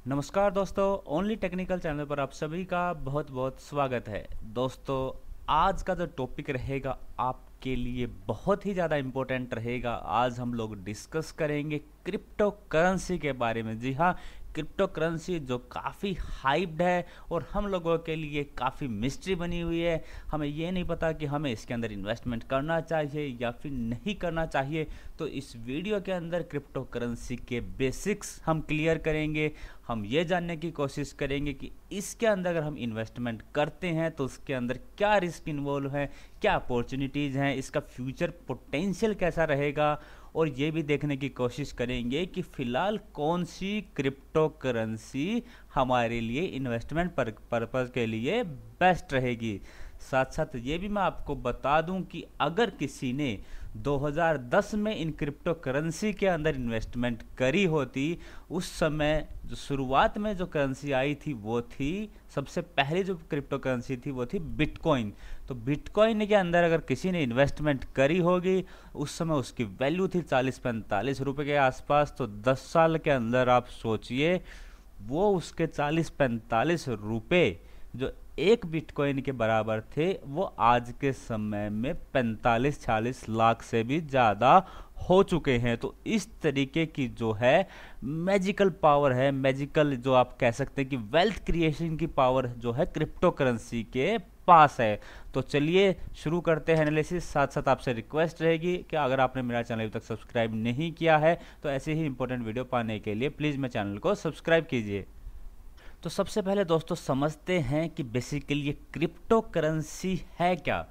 नमस्कार दोस्तों, only technical channel पर आप सभी का बहुत बहुत स्वागत है। दोस्तों, आज का जो टॉपिक रहेगा आपके लिए बहुत ही ज़्यादा इम्पोर्टेंट रहेगा। आज हम लोग डिस्कस करेंगे क्रिप्टो करेंसी के बारे में। जी हाँ, क्रिप्टो करेंसी जो काफ़ी हाइप्ड है और हम लोगों के लिए काफ़ी मिस्ट्री बनी हुई है। हमें ये नहीं पता कि हमें इसके अंदर इन्वेस्टमेंट करना चाहिए या फिर नहीं करना चाहिए। तो इस वीडियो के अंदर क्रिप्टो करेंसी के बेसिक्स हम क्लियर करेंगे। हम ये जानने की कोशिश करेंगे कि इसके अंदर अगर हम इन्वेस्टमेंट करते हैं तो उसके अंदर क्या रिस्क इन्वॉल्व है, क्या अपॉर्चुनिटीज़ हैं, इसका फ्यूचर पोटेंशियल कैसा रहेगा, और ये भी देखने की कोशिश करेंगे कि फ़िलहाल कौन सी क्रिप्टो करेंसी हमारे लिए इन्वेस्टमेंट पर्पज़ के लिए बेस्ट रहेगी। साथ साथ ये भी मैं आपको बता दूं कि अगर किसी ने 2010 में इन क्रिप्टो करेंसी के अंदर इन्वेस्टमेंट करी होती, उस समय जो शुरुआत में जो करेंसी आई थी वो थी, सबसे पहले जो क्रिप्टो करेंसी थी वो थी बिटकॉइन। तो बिटकॉइन के अंदर अगर किसी ने इन्वेस्टमेंट करी होगी, उस समय उसकी वैल्यू थी 40-45 रुपये के आसपास। तो 10 साल के अंदर आप सोचिए, वो उसके 40-45 रुपये जो एक बिटकॉइन के बराबर थे, वो आज के समय में 45-46 लाख से भी ज़्यादा हो चुके हैं। तो इस तरीके की जो है मैजिकल पावर है, मैजिकल जो आप कह सकते हैं कि वेल्थ क्रिएशन की पावर जो है क्रिप्टो करेंसी के पास है। तो चलिए शुरू करते हैं एनालिसिस। साथ साथ आपसे रिक्वेस्ट रहेगी कि अगर आपने मेरा चैनल अभी तक सब्सक्राइब नहीं किया है तो ऐसे ही इंपॉर्टेंट वीडियो पाने के लिए प्लीज़ मेरे चैनल को सब्सक्राइब कीजिए। तो सबसे पहले दोस्तों समझते हैं कि बेसिकली ये क्रिप्टो करेंसी है क्या।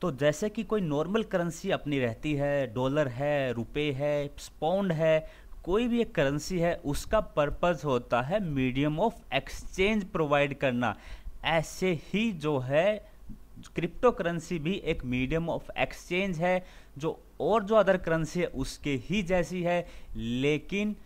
तो जैसे कि कोई नॉर्मल करेंसी अपनी रहती है, डॉलर है, रुपए है, पाउंड है, कोई भी एक करेंसी है, उसका पर्पस होता है मीडियम ऑफ एक्सचेंज प्रोवाइड करना। ऐसे ही जो है क्रिप्टो करेंसी भी एक मीडियम ऑफ एक्सचेंज है, जो अदर करेंसी है उसके ही जैसी है। लेकिन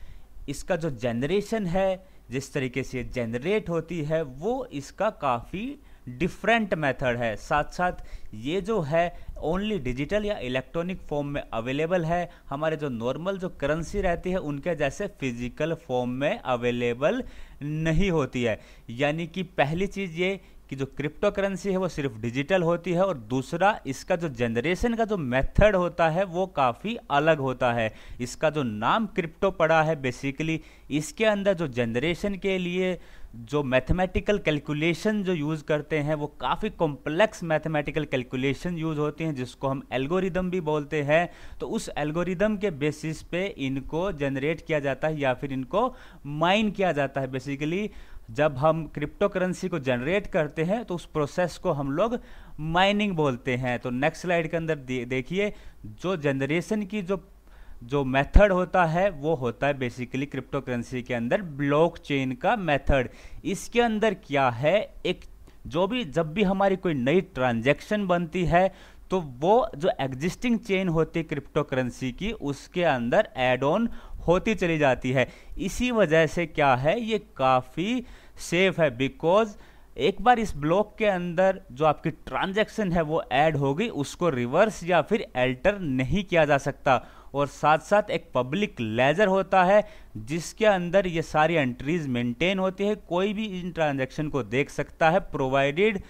इसका जो जनरेशन है, जिस तरीके से जनरेट होती है, वो इसका काफ़ी डिफरेंट मेथड है। साथ साथ ये जो है ओनली डिजिटल या इलेक्ट्रॉनिक फॉर्म में अवेलेबल है। हमारे जो नॉर्मल जो करेंसी रहती है उनके जैसे फिजिकल फॉर्म में अवेलेबल नहीं होती है। यानी कि पहली चीज़ ये कि जो क्रिप्टो करेंसी है वो सिर्फ डिजिटल होती है, और दूसरा इसका जो जनरेशन का जो मेथड होता है वो काफ़ी अलग होता है। इसका जो नाम क्रिप्टो पड़ा है, बेसिकली इसके अंदर जो जनरेशन के लिए जो मैथमेटिकल कैलकुलेशन जो यूज़ करते हैं वो काफ़ी कॉम्प्लेक्स मैथमेटिकल कैलकुलेशन यूज़ होती हैं, जिसको हम एल्गोरिदम भी बोलते हैं। तो उस एल्गोरिदम के बेसिस पे इनको जनरेट किया जाता है या फिर इनको माइन किया जाता है। बेसिकली जब हम क्रिप्टो करेंसी को जनरेट करते हैं तो उस प्रोसेस को हम लोग माइनिंग बोलते हैं। तो नेक्स्ट स्लाइड के अंदर देखिए, जो जनरेशन की जो मेथड होता है वो होता है बेसिकली क्रिप्टो करेंसी के अंदर ब्लॉकचेन का मेथड। इसके अंदर क्या है, एक जब भी हमारी कोई नई ट्रांजैक्शन बनती है तो वो जो एग्जिस्टिंग चेन होती है क्रिप्टो करेंसी की, उसके अंदर ऐड ऑन होती चली जाती है। इसी वजह से क्या है, ये काफ़ी सेफ है, बिकॉज एक बार इस ब्लॉक के अंदर जो आपकी ट्रांजैक्शन है वो ऐड हो गई, उसको रिवर्स या फिर अल्टर नहीं किया जा सकता। और साथ साथ एक पब्लिक लेजर होता है जिसके अंदर ये सारी एंट्रीज मेंटेन होती है। कोई भी इन ट्रांजैक्शन को देख सकता है, प्रोवाइडेड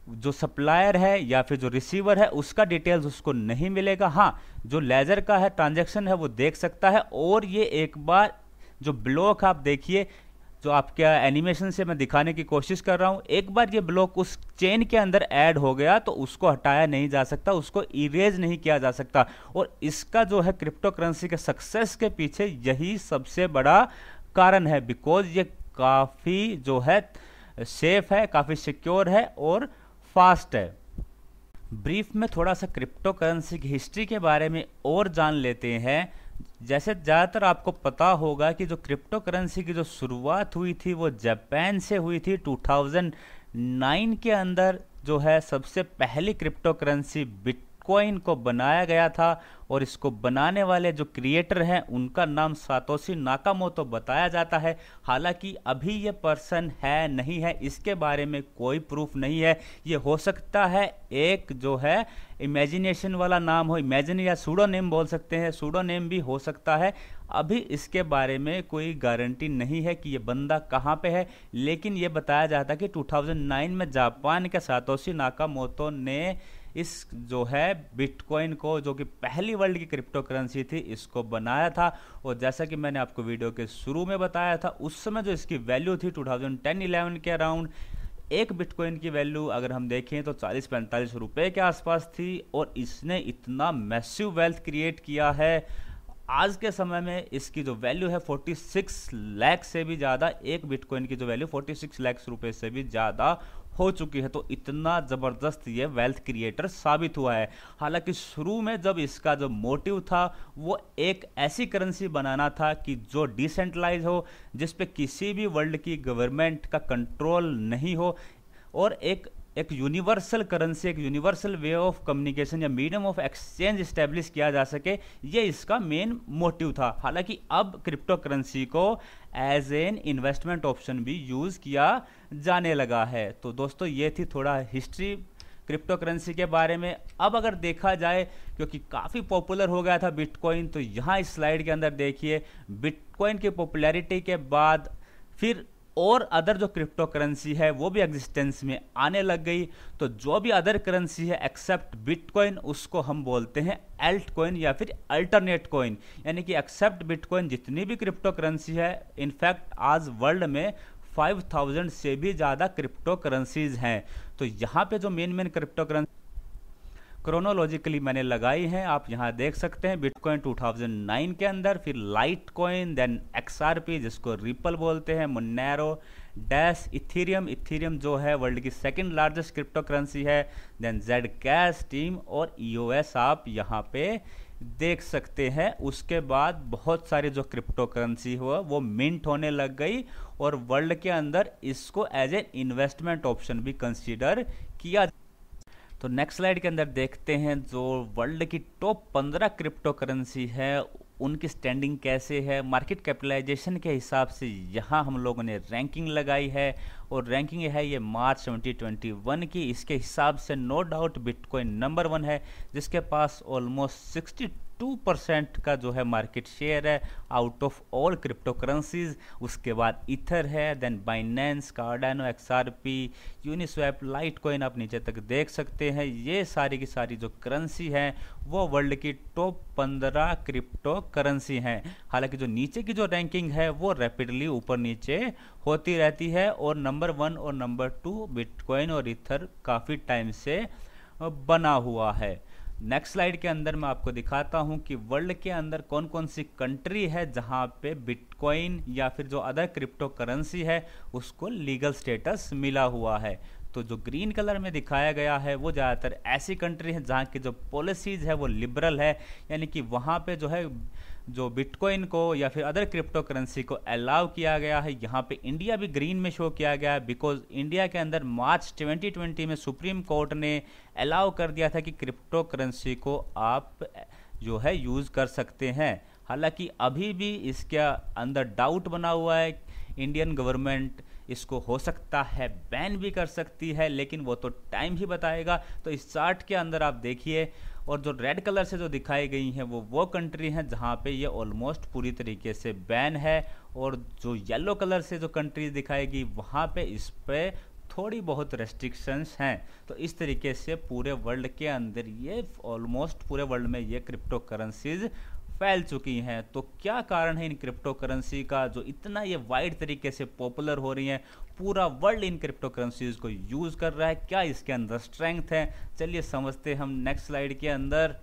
जो सप्लायर है या फिर जो रिसीवर है उसका डिटेल्स उसको नहीं मिलेगा। हाँ, जो लेजर का है ट्रांजैक्शन है वो देख सकता है। और ये एक बार जो ब्लॉक आप देखिए, जो आपके एनिमेशन से मैं दिखाने की कोशिश कर रहा हूँ, एक बार ये ब्लॉक उस चेन के अंदर ऐड हो गया तो उसको हटाया नहीं जा सकता, उसको इरेज नहीं किया जा सकता। और इसका जो है क्रिप्टो करेंसी के सक्सेस के पीछे यही सबसे बड़ा कारण है, बिकॉज ये काफ़ी जो है सेफ है, काफ़ी सिक्योर है और फास्ट है। ब्रीफ में थोड़ा सा क्रिप्टो करेंसी की हिस्ट्री के बारे में और जान लेते हैं। जैसे ज़्यादातर आपको पता होगा कि जो क्रिप्टो करेंसी की जो शुरुआत हुई थी वो जापान से हुई थी। 2009 के अंदर जो है सबसे पहली क्रिप्टो करेंसी बिटकॉइन को बनाया गया था, और इसको बनाने वाले जो क्रिएटर हैं उनका नाम सातोशी नाकामोटो बताया जाता है। हालांकि अभी ये पर्सन है नहीं है, इसके बारे में कोई प्रूफ नहीं है। ये हो सकता है एक जो है इमेजिनेशन वाला नाम हो, इमेजिन या सूडो नेम बोल सकते हैं, सूडो नेम भी हो सकता है। अभी इसके बारे में कोई गारंटी नहीं है कि ये बंदा कहाँ पे है, लेकिन ये बताया जाता है कि 2009 में जापान के सातोशी नाकामोटो ने इस जो है बिटकॉइन को, जो कि पहली वर्ल्ड की क्रिप्टो करेंसी थी, इसको बनाया था। और जैसा कि मैंने आपको वीडियो के शुरू में बताया था, उस समय जो इसकी वैल्यू थी 2010-11 के अराउंड, एक बिटकॉइन की वैल्यू अगर हम देखें तो 40-45 रुपए के आसपास थी। और इसने इतना मैसिव वेल्थ क्रिएट किया है, आज के समय में इसकी जो वैल्यू है 46 लाख से भी ज़्यादा, एक बिटकॉइन की जो वैल्यू 46 लाख रुपए से भी ज़्यादा हो चुकी है। तो इतना ज़बरदस्त ये वेल्थ क्रिएटर साबित हुआ है। हालांकि शुरू में जब इसका जो मोटिव था वो एक ऐसी करेंसी बनाना था कि जो डिसेंट्रलाइज हो, जिस पे किसी भी वर्ल्ड की गवर्नमेंट का कंट्रोल नहीं हो, और एक यूनिवर्सल करेंसी, एक यूनिवर्सल वे ऑफ कम्युनिकेशन या मीडियम ऑफ एक्सचेंज इस्टेब्लिश किया जा सके, ये इसका मेन मोटिव था। हालांकि अब क्रिप्टो करेंसी को एज एन इन्वेस्टमेंट ऑप्शन भी यूज़ किया जाने लगा है। तो दोस्तों, ये थी थोड़ा हिस्ट्री क्रिप्टो करेंसी के बारे में। अब अगर देखा जाए, क्योंकि काफ़ी पॉपुलर हो गया था बिटकॉइन, तो यहाँ इस स्लाइड के अंदर देखिए, बिटकॉइन की पॉपुलैरिटी के बाद फिर और अदर जो क्रिप्टो करेंसी है वो भी एग्जिस्टेंस में आने लग गई। तो जो भी अदर करेंसी है एक्सेप्ट बिटकॉइन, उसको हम बोलते हैं एल्ट कॉइन या फिर अल्टरनेट कॉइन। यानी कि एक्सेप्ट बिटकॉइन जितनी भी क्रिप्टो करेंसी है, इनफैक्ट आज वर्ल्ड में 5000 से भी ज़्यादा क्रिप्टो करेंसीज हैं। तो यहाँ पे जो मेन क्रिप्टो करेंसी क्रोनोलॉजिकली मैंने लगाई हैं, आप यहाँ देख सकते हैं। बिटकॉइन 2009 के अंदर, फिर लाइट कॉइन, देन XRP जिसको रिपल बोलते हैं, मोनेरो, डैश, इथीरियम जो है वर्ल्ड की सेकंड लार्जेस्ट क्रिप्टो करेंसी है, देन जेड कैश, टीम और EOS आप यहाँ पे देख सकते हैं। उसके बाद बहुत सारी जो क्रिप्टो करेंसी हुआ वो मिंट होने लग गई और वर्ल्ड के अंदर इसको एज ए इन्वेस्टमेंट ऑप्शन भी कंसीडर किया। तो नेक्स्ट स्लाइड के अंदर देखते हैं जो वर्ल्ड की टॉप 15 क्रिप्टो करेंसी है उनकी स्टैंडिंग कैसे है। मार्केट कैपिटलाइजेशन के हिसाब से यहाँ हम लोगों ने रैंकिंग लगाई है और रैंकिंग है ये मार्च 2021 की। इसके हिसाब से नो डाउट बिटकॉइन नंबर 1 है, जिसके पास ऑलमोस्ट 62% का जो है मार्केट शेयर है out of all crypto currencies. उसके बाद ईथर है, then Binance, Cardano, XRP, Uniswap, Litecoin आप नीचे तक देख सकते हैं। ये सारी की सारी जो करेंसी हैं वो वर्ल्ड की टॉप 15 क्रिप्टो करेंसी हैं। हालांकि जो नीचे की जो रैंकिंग है वो रैपिडली ऊपर नीचे होती रहती है और नंबर 1 और नंबर 2 बिटकॉइन और ईथर काफ़ी टाइम से बना हुआ है। नेक्स्ट स्लाइड के अंदर मैं आपको दिखाता हूं कि वर्ल्ड के अंदर कौन कौन सी कंट्री है जहां पे बिटकॉइन या फिर जो अदर क्रिप्टो करेंसी है उसको लीगल स्टेटस मिला हुआ है। तो जो ग्रीन कलर में दिखाया गया है वो ज़्यादातर ऐसी कंट्री है जहाँ की जो पॉलिसीज़ है वो लिबरल है, यानी कि वहाँ पे जो है जो बिटकॉइन को या फिर अदर क्रिप्टो करेंसी को अलाउ किया गया है। यहाँ पे इंडिया भी ग्रीन में शो किया गया है बिकॉज इंडिया के अंदर मार्च 2020 में सुप्रीम कोर्ट ने अलाउ कर दिया था कि क्रिप्टो करेंसी को आप जो है यूज़ कर सकते हैं। हालांकि अभी भी इसके अंदर डाउट बना हुआ है। इंडियन गवर्नमेंट इसको हो सकता है बैन भी कर सकती है, लेकिन वो तो टाइम ही बताएगा। तो इस चार्ट के अंदर आप देखिए, और जो रेड कलर से जो दिखाई गई हैं वो कंट्री हैं जहाँ पे ये ऑलमोस्ट पूरी तरीके से बैन है, और जो येलो कलर से जो कंट्रीज दिखाएगी वहाँ पे इस पे थोड़ी बहुत रेस्ट्रिक्शंस हैं। तो इस तरीके से पूरे वर्ल्ड के अंदर ये ऑलमोस्ट पूरे वर्ल्ड में ये क्रिप्टो करेंसीज फैल चुकी हैं। तो क्या कारण है इन क्रिप्टो करेंसी का जो इतना ये वाइड तरीके से पॉपुलर हो रही हैं, पूरा वर्ल्ड इन क्रिप्टो करेंसीज को यूज़ कर रहा है, क्या इसके अंदर स्ट्रेंथ है, चलिए समझते हैं हम नेक्स्ट स्लाइड के अंदर।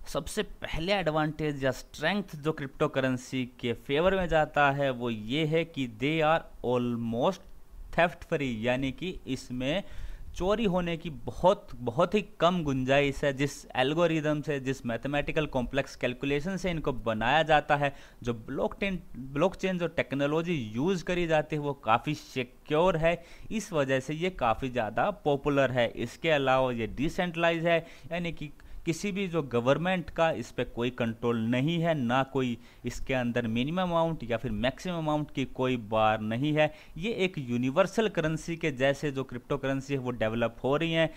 सबसे पहले एडवांटेज या स्ट्रेंथ जो क्रिप्टो करेंसी के फेवर में जाता है वो ये है कि they are almost theft free, यानी कि इसमें चोरी होने की बहुत ही कम गुंजाइश है। जिस एल्गोरिदम से, जिस मैथमेटिकल कॉम्प्लेक्स कैलकुलेशन से इनको बनाया जाता है, जो ब्लॉकचेन जो टेक्नोलॉजी यूज़ करी जाती है वो काफ़ी सिक्योर है, इस वजह से ये काफ़ी ज़्यादा पॉपुलर है। इसके अलावा ये डिसेंट्रलाइज है, यानी कि किसी भी जो गवर्नमेंट का इस पर कोई कंट्रोल नहीं है, ना कोई इसके अंदर मिनिमम अमाउंट या फिर मैक्सिमम अमाउंट की कोई बार नहीं है। ये एक यूनिवर्सल करेंसी के जैसे जो क्रिप्टो करेंसी है वो डेवलप हो रही हैं।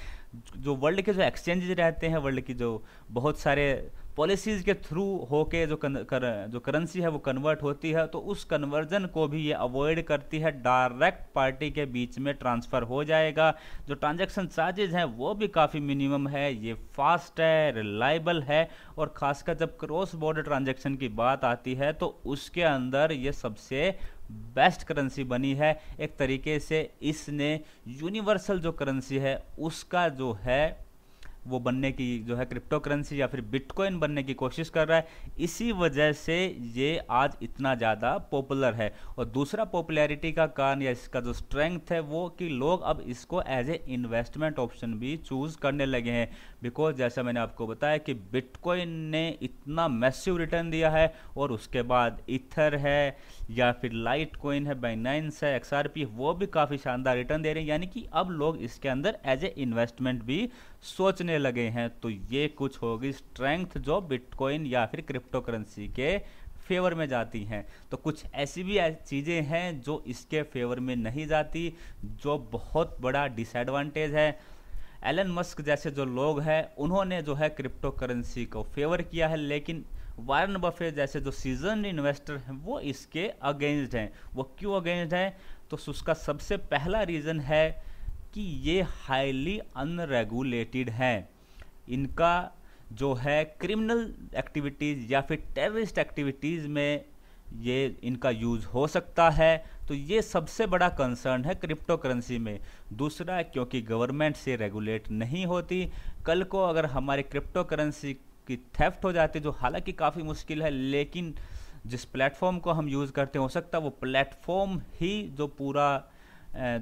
जो वर्ल्ड के जो एक्सचेंजेस रहते हैं, वर्ल्ड की जो बहुत सारे पॉलिसीज़ के थ्रू होके जो करेंसी है वो कन्वर्ट होती है, तो उस कन्वर्जन को भी ये अवॉइड करती है, डायरेक्ट पार्टी के बीच में ट्रांसफ़र हो जाएगा। जो ट्रांजैक्शन चार्जेज हैं वो भी काफ़ी मिनिमम है, ये फास्ट है, रिलायबल है, और ख़ासकर जब क्रॉस बॉर्डर ट्रांजैक्शन की बात आती है तो उसके अंदर ये सबसे बेस्ट करेंसी बनी है। एक तरीके से इसने यूनिवर्सल जो करेंसी है उसका जो है वो बनने की, जो है क्रिप्टो करेंसी या फिर बिटकॉइन बनने की कोशिश कर रहा है। इसी वजह से ये आज इतना ज़्यादा पॉपुलर है। और दूसरा पॉपुलैरिटी का कारण या इसका जो स्ट्रेंथ है वो कि लोग अब इसको एज ए इन्वेस्टमेंट ऑप्शन भी चूज़ करने लगे हैं। बिकॉज जैसा मैंने आपको बताया कि बिटकॉइन ने इतना मैसिव रिटर्न दिया है, और उसके बाद इथर है या फिर लाइट कॉइन है, बाइनेंस है, XRP, वो भी काफ़ी शानदार रिटर्न दे रहे हैं। यानी कि अब लोग इसके अंदर एज ए इन्वेस्टमेंट भी सोचने लगे हैं। तो ये कुछ होगी स्ट्रेंथ जो बिटकॉइन या फिर क्रिप्टो करेंसी के फेवर में जाती हैं। तो कुछ ऐसी भी चीज़ें हैं जो इसके फेवर में नहीं जाती, जो बहुत बड़ा डिसएडवांटेज है। एलन मस्क जैसे जो लोग हैं उन्होंने जो है क्रिप्टो करेंसी को फेवर किया है, लेकिन वारन बफेट जैसे जो सीजन इन्वेस्टर हैं वो इसके अगेंस्ट हैं। वो क्यों अगेंस्ट हैं? तो उसका सबसे पहला रीज़न है कि ये हाईली अनरेगुलेटेड हैं। इनका जो है क्रिमिनल एक्टिविटीज़ या फिर टेररिस्ट एक्टिविटीज़ में ये इनका यूज़ हो सकता है। तो ये सबसे बड़ा कंसर्न है क्रिप्टो करेंसी में। दूसरा, क्योंकि गवर्नमेंट से रेगुलेट नहीं होती, कल को अगर हमारे क्रिप्टो करेंसी की थेफ्ट हो जाती, जो हालांकि काफ़ी मुश्किल है, लेकिन जिस प्लेटफॉर्म को हम यूज़ करते हैं हो सकता है वो प्लेटफॉर्म ही जो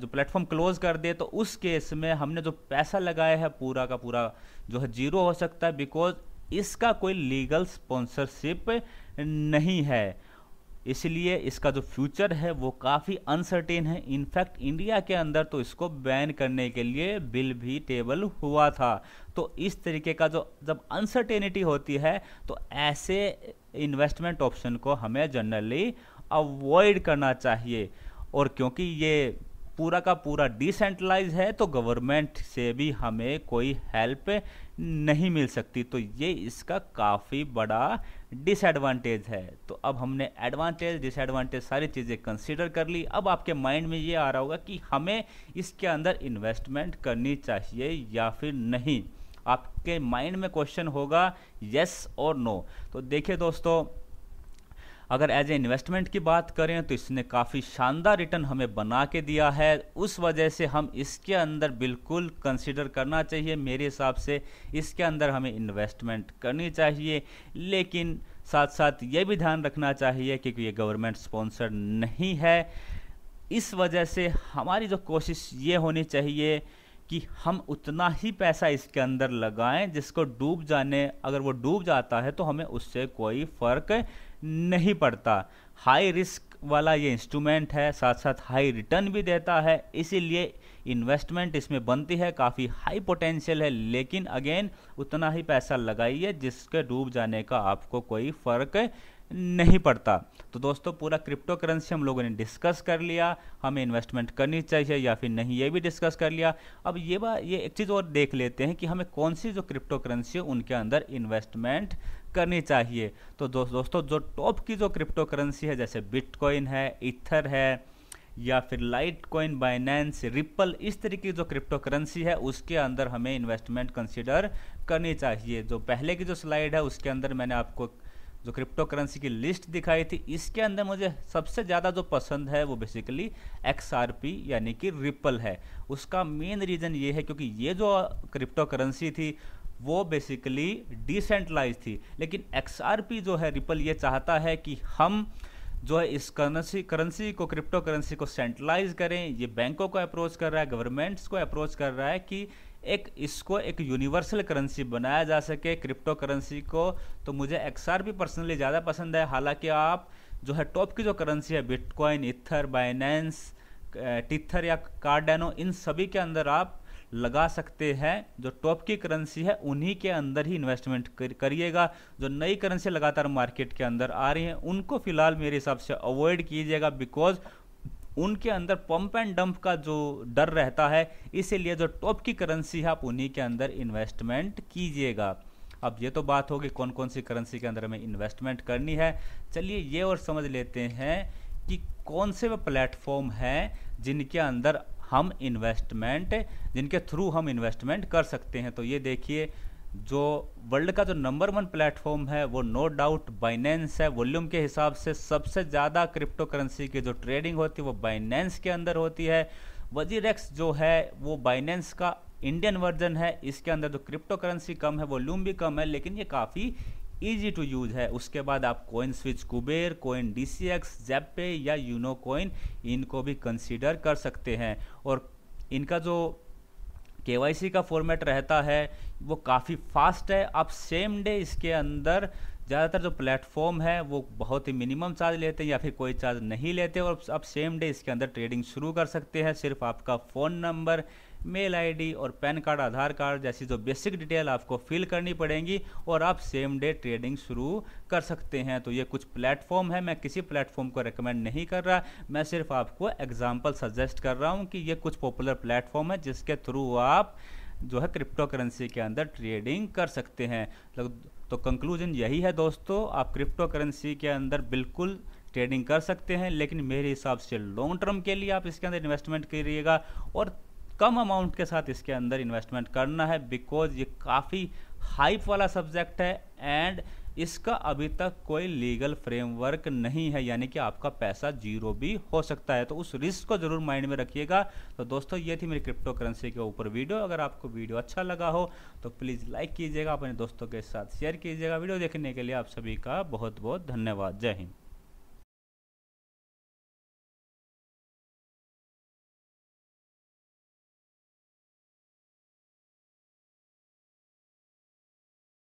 प्लेटफॉर्म क्लोज कर दे, तो उस केस में हमने जो पैसा लगाया है पूरा का पूरा जो है जीरो हो सकता है, बिकॉज इसका कोई लीगल स्पॉन्सरशिप नहीं है। इसलिए इसका जो फ्यूचर है वो काफ़ी अनसर्टेन है। इनफैक्ट इंडिया के अंदर तो इसको बैन करने के लिए बिल भी टेबल हुआ था। तो इस तरीके का जो जब अनसर्टेनिटी होती है तो ऐसे इन्वेस्टमेंट ऑप्शन को हमें जनरली अवॉइड करना चाहिए। और क्योंकि ये पूरा का पूरा डिसेंट्रलाइज है तो गवर्नमेंट से भी हमें कोई हेल्प नहीं मिल सकती। तो ये इसका काफ़ी बड़ा डिसएडवांटेज है। तो अब हमने एडवांटेज डिसएडवांटेज सारी चीज़ें कंसीडर कर ली। अब आपके माइंड में ये आ रहा होगा कि हमें इसके अंदर इन्वेस्टमेंट करनी चाहिए या फिर नहीं। आपके माइंड में क्वेश्चन होगा यस और नो। तो देखिए दोस्तों, अगर एज ए इन्वेस्टमेंट की बात करें तो इसने काफ़ी शानदार रिटर्न हमें बना के दिया है। उस वजह से हम इसके अंदर बिल्कुल कंसिडर करना चाहिए। मेरे हिसाब से इसके अंदर हमें इन्वेस्टमेंट करनी चाहिए, लेकिन साथ साथ ये भी ध्यान रखना चाहिए कि ये गवर्नमेंट स्पॉन्सर नहीं है। इस वजह से हमारी जो कोशिश ये होनी चाहिए कि हम उतना ही पैसा इसके अंदर लगाएं जिसको डूब जाने, अगर वो डूब जाता है तो हमें उससे कोई फ़र्क नहीं पड़ता। हाई रिस्क वाला ये इंस्ट्रूमेंट है, साथ साथ हाई रिटर्न भी देता है, इसीलिए इन्वेस्टमेंट इसमें बनती है, काफ़ी हाई पोटेंशियल है। लेकिन अगेन उतना ही पैसा लगाइए जिसके डूब जाने का आपको कोई फ़र्क नहीं पड़ता। तो दोस्तों, पूरा क्रिप्टो करेंसी हम लोगों ने डिस्कस कर लिया, हमें इन्वेस्टमेंट करनी चाहिए या फिर नहीं ये भी डिस्कस कर लिया। अब ये एक चीज़ और देख लेते हैं कि हमें कौन सी जो क्रिप्टो करेंसी है उनके अंदर इन्वेस्टमेंट करनी चाहिए। तो दोस्तों, जो टॉप की जो क्रिप्टो करेंसी है जैसे बिटकॉइन है, इथर है, या फिर लाइट कॉइन, बाइनेंस, रिपल, इस तरीके की जो क्रिप्टो करेंसी है उसके अंदर हमें इन्वेस्टमेंट कंसिडर करनी चाहिए। जो पहले की जो स्लाइड है उसके अंदर मैंने आपको जो क्रिप्टो करेंसी की लिस्ट दिखाई थी, इसके अंदर मुझे सबसे ज़्यादा जो पसंद है वो बेसिकली XRP यानी कि रिपल है। उसका मेन रीज़न ये है क्योंकि ये जो क्रिप्टो करेंसी थी वो बेसिकली डिसेंट्रलाइज थी, लेकिन XRP जो है, रिपल, ये चाहता है कि हम जो है इस करेंसी को, क्रिप्टो करेंसी को सेंट्रलाइज करें। ये बैंकों को अप्रोच कर रहा है, गवर्नमेंट्स को अप्रोच कर रहा है कि इसको एक यूनिवर्सल करेंसी बनाया जा सके क्रिप्टो करेंसी को। तो मुझे XRP पर्सनली ज़्यादा पसंद है। हालांकि आप जो है टॉप की जो करेंसी है बिटकॉइन, इथर, बाइनेंस, टिथर या कार्डानो, इन सभी के अंदर आप लगा सकते हैं। जो टॉप की करेंसी है उन्हीं के अंदर ही इन्वेस्टमेंट करिएगा। जो नई करेंसी लगातार मार्केट के अंदर आ रही हैं उनको फिलहाल मेरे हिसाब से अवॉइड कीजिएगा, बिकॉज उनके अंदर पंप एंड डंप का जो डर रहता है। इसीलिए जो टॉप की करेंसी है आप उन्हीं के अंदर इन्वेस्टमेंट कीजिएगा। अब ये तो बात होगी कौन कौन सी करेंसी के अंदर हमें इन्वेस्टमेंट करनी है। चलिए ये और समझ लेते हैं कि कौन से वो प्लेटफॉर्म हैं जिनके अंदर हम इन्वेस्टमेंट, जिनके थ्रू हम इन्वेस्टमेंट कर सकते हैं। तो ये देखिए, जो वर्ल्ड का जो नंबर 1 प्लेटफॉर्म है वो नो डाउट बाइनेंस है। वॉल्यूम के हिसाब से सबसे ज़्यादा क्रिप्टो करेंसी की जो ट्रेडिंग होती है वो बाइनेंस के अंदर होती है। वजीरेक्स जो है वो बाइनेंस का इंडियन वर्जन है। इसके अंदर जो क्रिप्टो करेंसी कम है, वॉल्यूम भी कम है, लेकिन ये काफ़ी ईजी टू यूज है। उसके बाद आप coin switch, Kuber, coin DCX, ज़ेपे या यूनो कोइन, इनको भी कंसीडर कर सकते हैं। और इनका जो KYC का फॉर्मेट रहता है वो काफ़ी फास्ट है। आप सेम डे इसके अंदर, ज़्यादातर जो प्लेटफॉर्म है वो बहुत ही मिनिमम चार्ज लेते हैं या फिर कोई चार्ज नहीं लेते, और आप सेम डे इसके अंदर ट्रेडिंग शुरू कर सकते हैं। सिर्फ आपका फ़ोन नंबर, मेल ID और पैन कार्ड, आधार कार्ड जैसी जो बेसिक डिटेल आपको फिल करनी पड़ेंगी और आप सेम डे ट्रेडिंग शुरू कर सकते हैं। तो ये कुछ प्लेटफॉर्म है, मैं किसी प्लेटफॉर्म को रेकमेंड नहीं कर रहा, मैं सिर्फ आपको एग्जांपल सजेस्ट कर रहा हूँ कि ये कुछ पॉपुलर प्लेटफॉर्म है जिसके थ्रू आप जो है क्रिप्टो करेंसी के अंदर ट्रेडिंग कर सकते हैं। तो कंक्लूजन यही है दोस्तों, आप क्रिप्टो करेंसी के अंदर बिल्कुल ट्रेडिंग कर सकते हैं, लेकिन मेरे हिसाब से लॉन्ग टर्म के लिए आप इसके अंदर इन्वेस्टमेंट करिएगा और कम अमाउंट के साथ इसके अंदर इन्वेस्टमेंट करना है, बिकॉज ये काफ़ी हाइप वाला सब्जेक्ट है एंड इसका अभी तक कोई लीगल फ्रेमवर्क नहीं है, यानी कि आपका पैसा जीरो भी हो सकता है। तो उस रिस्क को जरूर माइंड में रखिएगा। तो दोस्तों ये थी मेरी क्रिप्टो करेंसी के ऊपर वीडियो। अगर आपको वीडियो अच्छा लगा हो तो प्लीज़ लाइक कीजिएगा, अपने दोस्तों के साथ शेयर कीजिएगा। वीडियो देखने के लिए आप सभी का बहुत बहुत धन्यवाद। जय हिंद।